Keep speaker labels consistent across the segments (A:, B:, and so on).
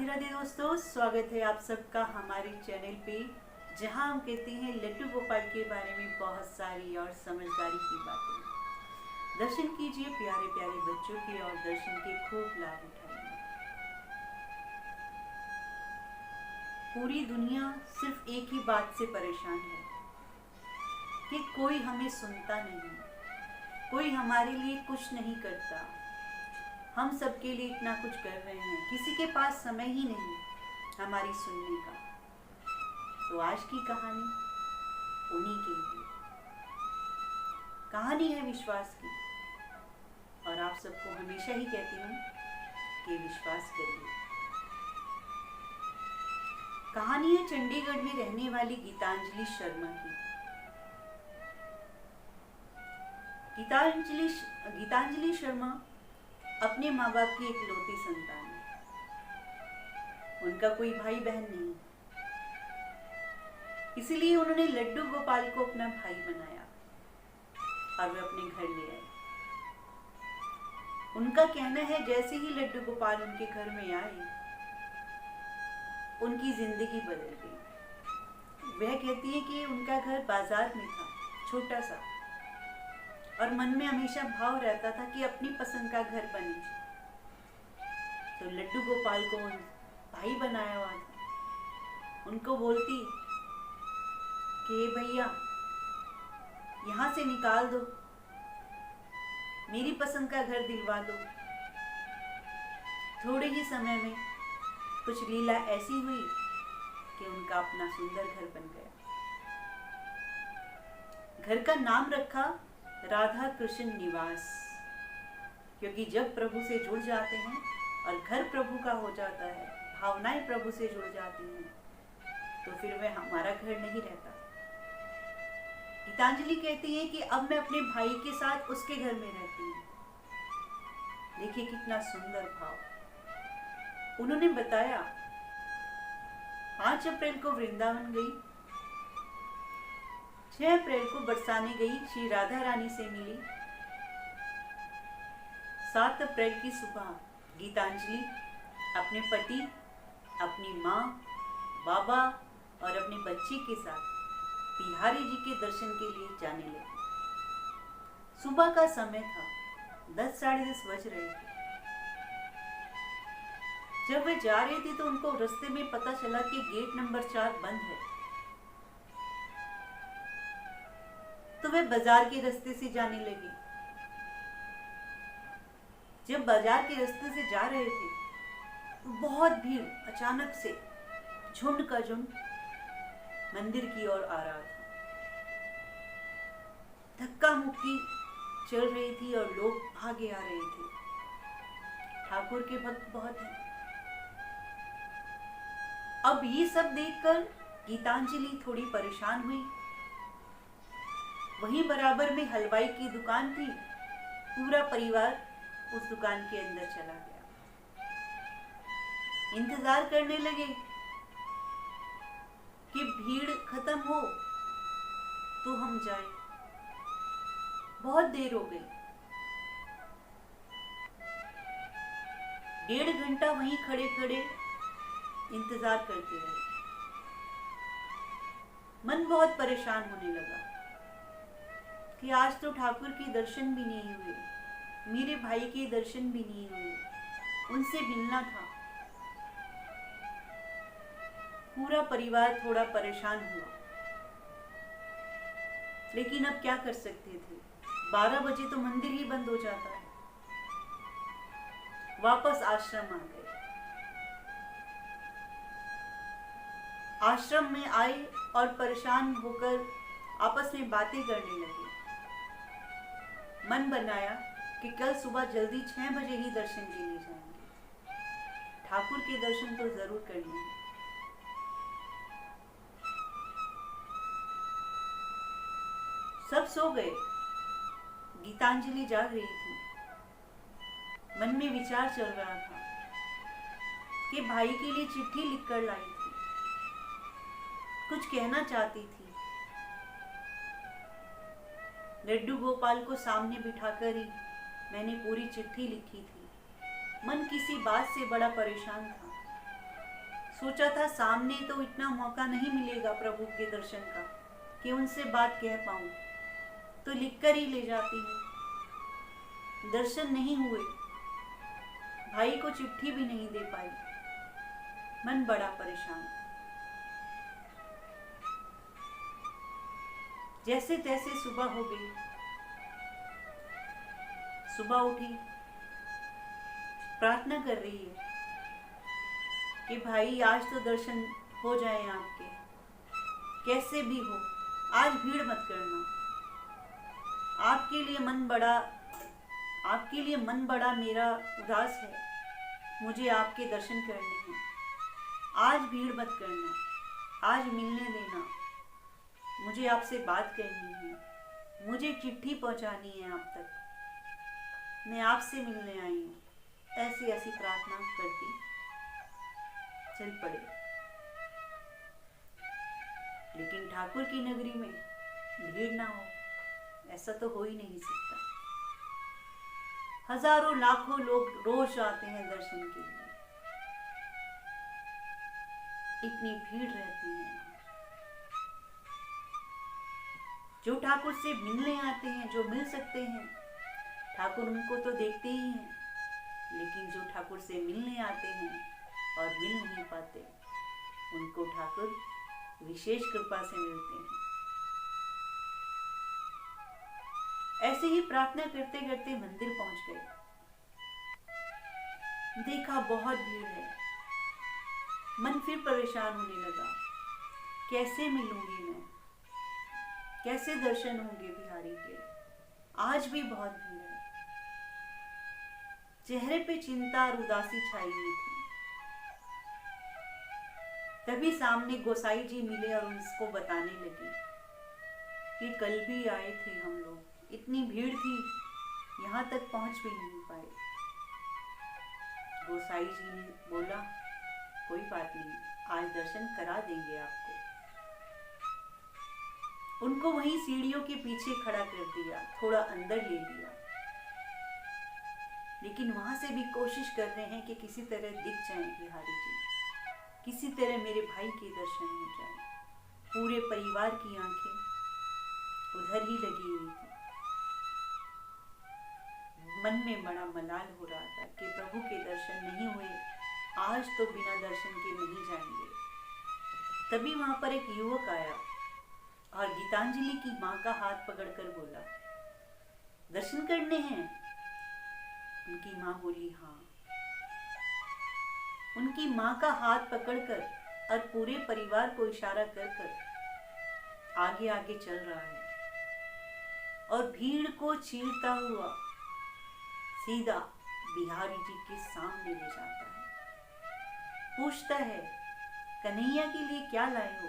A: राधे राधे दोस्तों, स्वागत है आप सबका हमारे चैनल पे, जहां हम कहते हैं लड्डू गोपाल के बारे में बहुत सारी और समझदारी की बातें। दर्शन कीजिए प्यारे प्यारे बच्चों के और दर्शन के खूब लाभ उठाइए। पूरी दुनिया सिर्फ एक ही बात से परेशान है कि कोई हमें सुनता नहीं, कोई हमारे लिए कुछ नहीं करता। हम सबके लिए इतना कुछ कर रहे हैं, किसी के पास समय ही नहीं हमारी सुनने का। तो आज की कहानी उन्हीं के लिए कहानी है विश्वास की। और आप सबको हमेशा ही कहती हूँ कि विश्वास करिए। कहानी है चंडीगढ़ में रहने वाली गीतांजलि शर्मा की। गीतांजलि शर्मा अपने माँ बाप की इकलौती संतान है। उनका कोई भाई बहन नहीं, इसीलिए उन्होंने लड्डू गोपाल को अपना भाई बनाया और वे अपने घर ले आए। उनका कहना है जैसे ही लड्डू गोपाल उनके घर में आए, उनकी जिंदगी बदल गई। वह कहती है कि उनका घर बाजार में था, छोटा सा, और मन में हमेशा भाव रहता था कि अपनी पसंद का घर बने। तो लड्डू गोपाल को भाई बनाया हुआ था। उनको बोलती कि भैया यहाँ से निकाल दो, मेरी पसंद का घर दिलवा दो। थोड़े ही समय में कुछ लीला ऐसी हुई कि उनका अपना सुंदर घर बन गया। घर का नाम रखा राधा कृष्ण निवास, क्योंकि जब प्रभु से जुड़ जाते हैं और घर प्रभु का हो जाता है, भावनाएं प्रभु से जुड़ जाती हैं, तो फिर वह हमारा घर नहीं रहता। गीतांजलि कहती है कि अब मैं अपने भाई के साथ उसके घर में रहती हूँ। देखिए कितना सुंदर भाव। उन्होंने बताया 5 अप्रैल को वृंदावन गई, 6 अप्रैल को बरसाने गई, श्री राधा रानी से मिली। 7 अप्रैल की सुबह गीतांजलि अपने पति, अपनी माँ, बाबा और अपने बच्ची के साथ बिहारी जी के दर्शन के लिए जाने लगी। सुबह का समय था, 10 साढ़े 10 बज रहे थे। जब वे जा रहे थे तो उनको रास्ते में पता चला कि गेट नंबर 4 बंद है। तो वे बाजार के रास्ते से जाने लगे। जब बाजार के रास्ते से जा रहे थे तो बहुत भीड़, अचानक से झुंड का झुंड मंदिर की ओर आ रहा था। धक्का मुक्की चल रही थी और लोग भागे आ रहे थे। ठाकुर के भक्त बहुत हैं। अब ये सब देखकर गीतांजलि थोड़ी परेशान हुई। वहीं बराबर में हलवाई की दुकान थी। पूरा परिवार उस दुकान के अंदर चला गया। इंतजार करने लगे कि भीड़ खत्म हो तो हम जाएं। बहुत देर हो गई। 1.5 घंटा वहीं खड़े खड़े इंतजार करते रहे। मन बहुत परेशान होने लगा कि आज तो ठाकुर के दर्शन भी नहीं हुए, मेरे भाई के दर्शन भी नहीं हुए, उनसे मिलना था। पूरा परिवार थोड़ा परेशान हुआ, लेकिन अब क्या कर सकते थे। 12 बजे तो मंदिर ही बंद हो जाता है। वापस आश्रम आ गए। आश्रम में आए और परेशान होकर आपस में बातें करने लगे। मन बनाया कि कल सुबह जल्दी 6 बजे ही दर्शन के लिए जाएंगे। ठाकुर के दर्शन तो जरूर करने हैं। सब सो गए। गीतांजलि जाग रही थी। मन में विचार चल रहा था कि भाई के लिए चिट्ठी लिखकर लाई थी, कुछ कहना चाहती थी। लड्डू गोपाल को सामने बिठाकर ही मैंने पूरी चिट्ठी लिखी थी। मन किसी बात से बड़ा परेशान था। सोचा था सामने तो इतना मौका नहीं मिलेगा प्रभु के दर्शन का कि उनसे बात कह पाऊं, तो लिखकर ही ले जाती हूँ। दर्शन नहीं हुए, भाई को चिट्ठी भी नहीं दे पाई, मन बड़ा परेशान। जैसे तैसे सुबह हो गई। सुबह उठी, प्रार्थना कर रही है कि भाई आज तो दर्शन हो जाए आपके, कैसे भी हो, आज भीड़ मत करना। आपके लिए मन बड़ा मेरा उदास है, मुझे आपके दर्शन करने हैं। आज भीड़ मत करना, आज मिलने देना, मुझे आपसे बात करनी है, मुझे चिट्ठी पहुंचानी है आप तक, मैं आपसे मिलने आई हूँ। ऐसी ऐसी प्रार्थना करती चल पड़े। लेकिन ठाकुर की नगरी में भीड़ ना हो, ऐसा तो हो ही नहीं सकता। हजारों लाखों लोग रोज आते हैं दर्शन के लिए, इतनी भीड़ रहती है। जो ठाकुर से मिलने आते हैं, जो मिल सकते हैं, ठाकुर उनको तो देखते ही हैं, लेकिन जो ठाकुर से मिलने आते हैं और मिल नहीं पाते, उनको ठाकुर विशेष कृपा से मिलते हैं। ऐसे ही प्रार्थना करते करते मंदिर पहुंच गए। देखा बहुत भीड़ है, मन फिर परेशान होने लगा। कैसे मिलूंगी मैं, कैसे दर्शन होंगे बिहारी के? आज भी बहुत भीड़ है। चेहरे पे चिंता और उदासी छाई हुई थी। तभी सामने गोसाई जी मिले और उसको बताने लगे कि कल भी आए थे हम लोग, इतनी भीड़ थी, यहाँ तक पहुंच भी नहीं पाए। गोसाई जी ने बोला कोई बात नहीं, आज दर्शन करा देंगे आपको। उनको वहीं सीढ़ियों के पीछे खड़ा कर दिया, थोड़ा अंदर ले लिया, लेकिन वहां से भी कोशिश कर रहे हैं कि किसी तरह दिख जाएं बिहारी जी, किसी तरह मेरे भाई के दर्शन हो जाएं। पूरे परिवार की आंखें उधर ही लगी हुई थी। मन में बड़ा मलाल हो रहा था कि प्रभु के दर्शन नहीं हुए, आज तो बिना दर्शन के नहीं जाएंगे। तभी वहां पर एक युवक आया और गीतांजलि की माँ का हाथ पकड़कर बोला, दर्शन करने हैं? उनकी माँ बोली हाँ। उनकी माँ का हाथ पकड़कर और पूरे परिवार को इशारा कर कर आगे आगे चल रहा है और भीड़ को चीरता हुआ सीधा बिहारी जी के सामने ले जाता है। पूछता है, कन्हैया के लिए क्या लाए हो?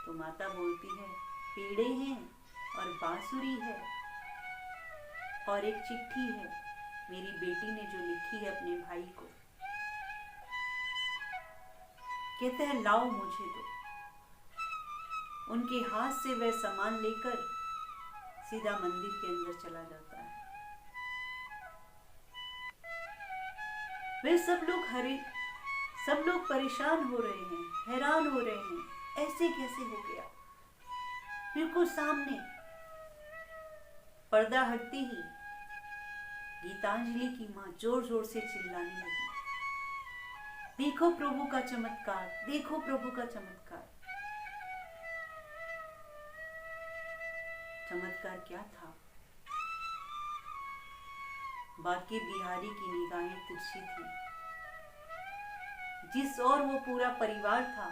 A: तो माता बोलती है, पेड़े हैं और बांसुरी है और एक चिट्ठी है, मेरी बेटी ने जो लिखी है अपने भाई को। कहते हैं लाओ मुझे दो। उनके हाथ से वह सामान लेकर सीधा मंदिर के अंदर चला जाता है। वे सब लोग परेशान हो रहे हैं, हैरान हो रहे हैं, ऐसे कैसे हो गया? बिल्कुल सामने पर्दा हटती ही गीतांजलि की माँ जोर जोर से चिल्लाने लगी, देखो प्रभु का चमत्कार, देखो प्रभु का चमत्कार। चमत्कार क्या था? बाकी बिहारी की निगाहें तिरछी थी। जिस और वो पूरा परिवार था,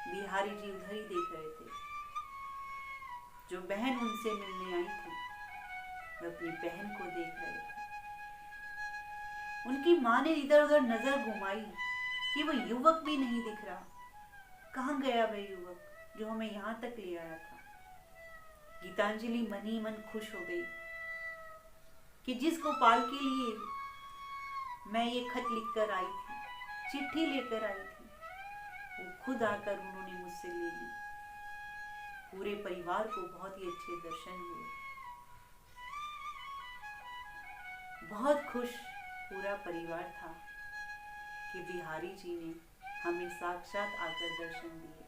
A: बिहारी जी उधर ही देख रहे थे। जो बहन उनसे मिलने आई थी, वो अपनी बहन को देख रहे थे। उनकी माँ ने इधर उधर नजर घुमाई कि वो युवक भी नहीं दिख रहा। कहाँ गया वह युवक जो हमें यहाँ तक ले आया था? गीतांजलि मन ही मन खुश हो गई कि जिस गोपाल के लिए मैं ये खत लिखकर आई थी, चिट्ठी लेकर आई थी, वो खुद आकर उन्होंने मुझसे ले ली। पूरे परिवार को बहुत ही अच्छे दर्शन हुए। बहुत खुश पूरा परिवार था कि बिहारी जी ने हमें साक्षात आकर दर्शन दिए।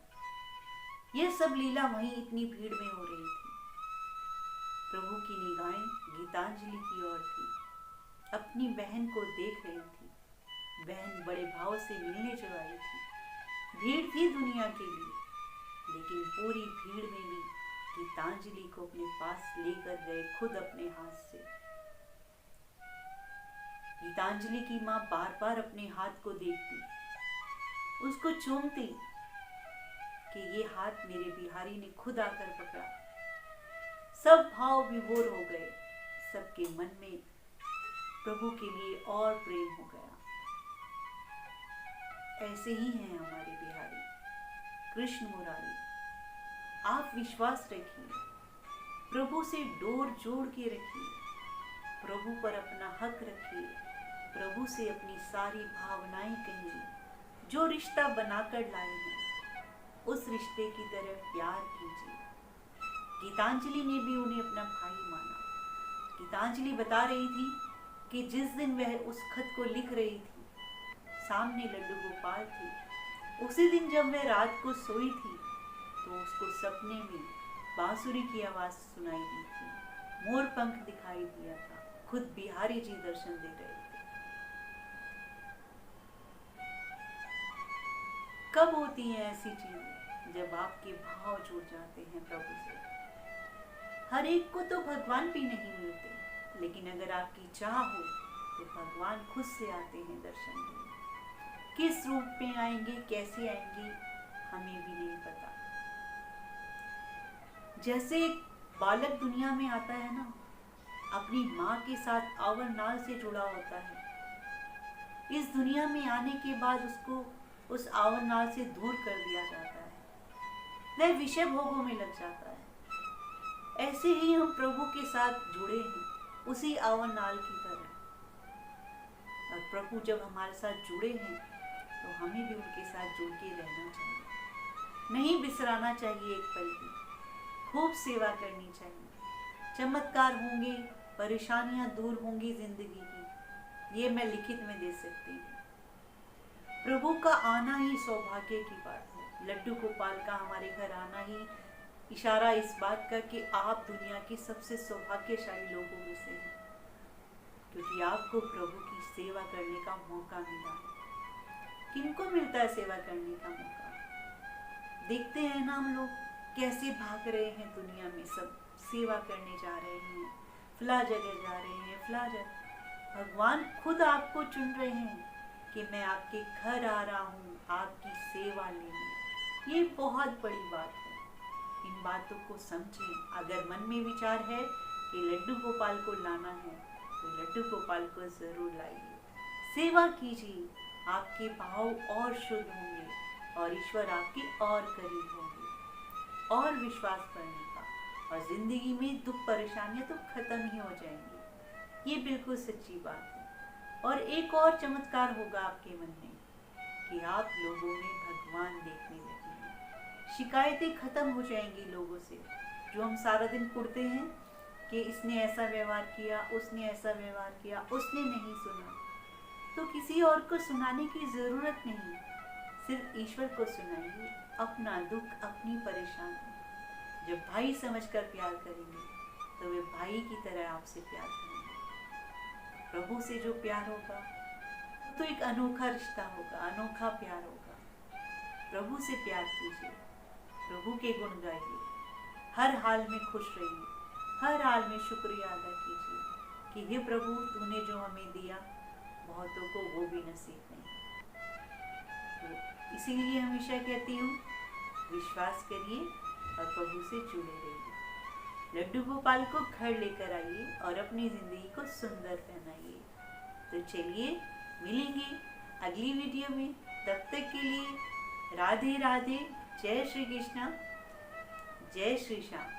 A: यह सब लीला वहीं इतनी भीड़ में हो रही थी। प्रभु की निगाहें गीतांजलि की ओर थी। अपनी बहन को देख रही थी। बहन बड़े भाव से मिलने जो आई थी। भीड़ थी दुनिया के लिए, लेकिन पूरी भीड़ में भी गीतांजलि को अपने पास लेकर गए खुद अपने हाथ से। गीतांजलि की माँ बार बार अपने हाथ को देखती, उसको चूमती कि ये हाथ मेरे बिहारी ने खुद आकर पकड़ा। सब भाव विभोर हो गए। सबके मन में प्रभु के लिए और प्रेम हो गया। ऐसे ही हैं हमारे बिहारी कृष्ण मुरारी। आप विश्वास रखिए, प्रभु से डोर जोड़ के रखिए, प्रभु पर अपना हक रखिए, प्रभु से अपनी सारी भावनाएं कहिए। जो रिश्ता बनाकर लाए हैं उस रिश्ते की तरफ प्यार कीजिए। गीतांजलि ने भी उन्हें अपना भाई माना। गीतांजलि बता रही थी कि जिस दिन वह उस खत को लिख रही थी, सामने लड्डू गोपाल थे। उसी दिन जब वह रात को सोई थी तो उसको सपने में बांसुरी की आवाज सुनाई दी थी, मोर पंख दिखाई दिया था, खुद बिहारी जी दर्शन दे रहे थे। कब होती हैं ऐसी चीजें? जब आपके भाव जुड़ जाते हैं प्रभु से। हर एक को तो भगवान भी नहीं मिलते, लेकिन अगर आपकी चाह हो तो भगवान खुद से आते हैं दर्शन देने। किस रूप में आएंगे, कैसे आएंगे, हमें भी नहीं पता। जैसे एक बालक दुनिया में आता है ना, अपनी माँ के साथ आवर नाल से जुड़ा होता है। इस दुनिया में आने के बाद उसको उस आवर नाल से दूर कर दिया जाता है, वह विषय भोगों में लग जाता है। ऐसे ही हम प्रभु के साथ जुड़े हैं, उसी आवर नाल की तरह। और प्रभु जब हमारे साथ जुड़े हैं तो हमें भी उनके साथ जुड़ के रहना चाहिए, नहीं बिसराना चाहिए एक पल भी। खूब सेवा करनी चाहिए। चमत्कार होंगे, परेशानियां दूर होंगी जिंदगी की, ये मैं लिखित में दे सकती हूँ। प्रभु का आना ही सौभाग्य की बात है। लड्डू गोपाल का हमारे घर आना ही इशारा इस बात का कि आप दुनिया के सबसे सौभाग्यशाली लोगों में से हैं, क्योंकि आपको प्रभु की सेवा करने का मौका मिला है। किनको मिलता है सेवा करने का मौका? देखते हैं ना हम लोग कैसे भाग रहे हैं दुनिया में, सब सेवा करने जा रहे हैं, फला जगह जा रहे हैं, फला जगह। भगवान खुद आपको चुन रहे हैं कि मैं आपके घर आ रहा हूँ आपकी सेवा लेने। ये बहुत बड़ी बात है। इन बातों को समझें। अगर मन में विचार है कि लड्डू गोपाल को लाना है तो लड्डू गोपाल को जरूर लाइए, सेवा कीजिए। आपके भाव और शुद्ध होंगे और ईश्वर आपके और करीब होंगे। और विश्वास करने का, और जिंदगी में दुख परेशानियां तो खत्म ही हो जाएंगी। ये बिल्कुल सच्ची बात है। और एक और चमत्कार होगा आपके मन में कि आप लोगों में भगवान देखने लगेंगे। शिकायतें खत्म हो जाएंगी लोगों से, जो हम सारा दिन कुढ़ते हैं कि इसने ऐसा व्यवहार किया, उसने ऐसा व्यवहार किया, उसने नहीं सुना। तो किसी और को सुनाने की जरूरत नहीं, सिर्फ ईश्वर को सुनाइए अपना दुख, अपनी परेशानी। जब भाई समझकर प्यार करेंगे तो वे भाई की तरह आपसे प्यार करेंगे। प्रभु से जो प्यार होगा तो एक अनोखा रिश्ता होगा, अनोखा प्यार होगा। प्रभु से प्यार कीजिए, प्रभु के गुण गाइए, हर हाल में खुश रहिए, हर हाल में शुक्रिया अदा कीजिए कि हे प्रभु तूने जो हमें दिया बहुतों को वो भी नसीब नहीं। तो इसीलिए हमेशा कहती हूँ, विश्वास करिए और प्रभु से जुड़े रहिए। लड्डू गोपाल को घर लेकर आइए और अपनी जिंदगी को सुंदर बनाइए। तो चलिए मिलेंगे अगली वीडियो में। तब तक के लिए राधे राधे, जय श्री कृष्णा, जय श्री श्याम।